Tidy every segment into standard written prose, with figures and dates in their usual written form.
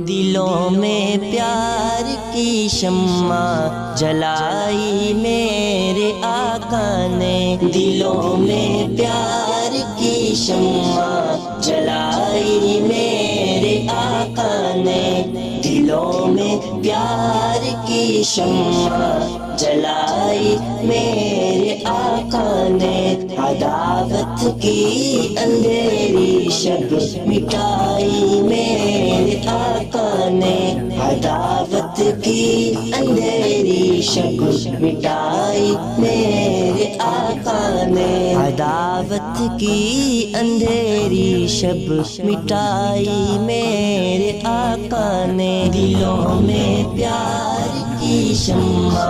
دلوں میں پیار کی شمع جلائی میرے آقا نے، دلوں میں پیار کی شمع جلائی میرے آقا نے، دلوں میں پیار کی شمع جلائی میرے آقا نے، عداوت کی اندھیری شب مٹائی میرے آقا نے، عداوت کی اندھیری شب مٹائی میرے آقا نے، عداوت کی اندھیری شب مٹائی میرے آقا نے، دلوں میں پیار کی شمع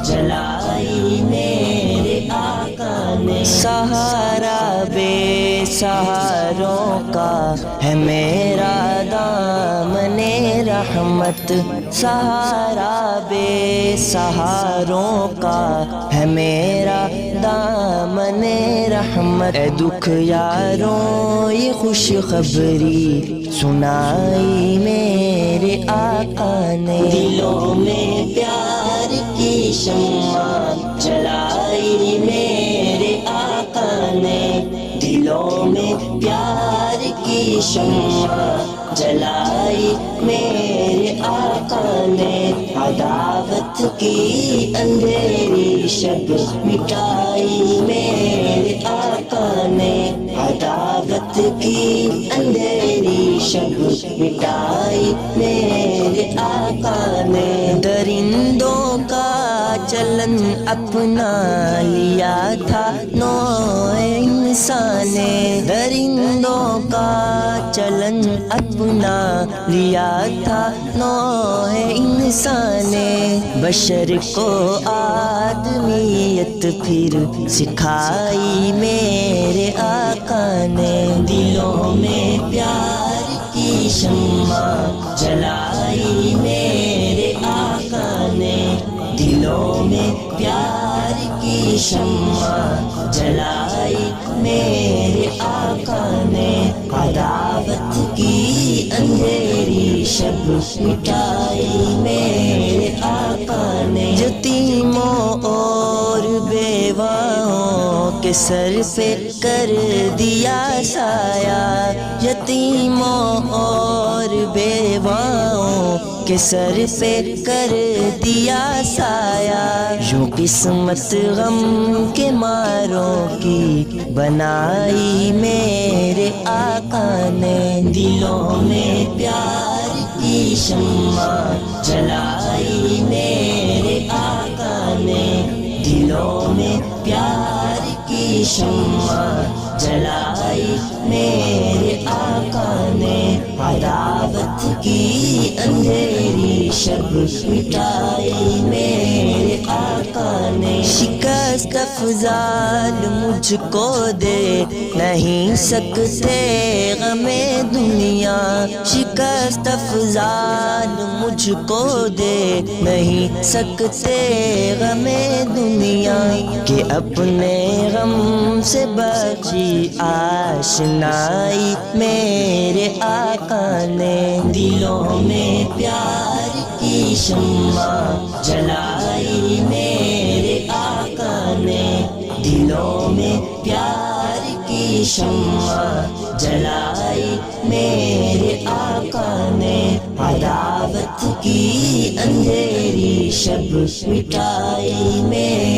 جلائی میرے آقا نے۔ سہارا بے سہاروں کا ہے میرا دامن رحمت، سہارا بے سہاروں کا ہے میرا دامن رحمت، اے دکھ یاروں یہ خوشخبری سنائی میرے آقا نے، دلوں میں پیار کی شمع جلائی میرے آقا نے، دلوں میں پیار کی شمع جلائی میرے آقا نے، عداوت کی اندھیری شب مٹائی میرے آقا نے، عداوت کی اندھیری شب مٹائی میرے آقا نے، درندوں کا چلن اپنا لیا تھا نوع انسان نے، درندوں کا چلن اپنا لیا تھا نوع انسان نے، بشر کو آدمیت پھر سکھائی میرے آقا نے، دلوں میں پیار کی شمع جلائی میرے آقا نے، دلوں میں پیار کی شمع جلائی میرے آقا نے، عداوت کی اندھیری شب مٹائی میرے آقا نے، یتیموں اور بیواؤں کے سر پہ کر دیا سایہ، یتیموں اور بیواؤں کے سر پہ کر دیا سایہ، یوں قسمت غم کے ماروں کی بنائی میرے آقا نے، دلوں میں پیار کی شمع جلائی میرے آقا نے، دلوں میں پیار کی شمع جلائی میرے آقا نے، عداوت کی اندھیری شب مٹائی میرے آقا نے، شکست افضال مجھ کو دے نہیں سکتے غم دنیا، شکست افضال مجھ کو دے نہیں سکتے غم دنیا، کہ اپنے غم سے بچی آشنائی میرے آقا نے، دلوں میں پیار کی شمع جلائی میرے آقا نے، دلوں میں پیار کی شمع جلائی میرے آقا نے، عداوت کی اندھیری شب مٹائی میرے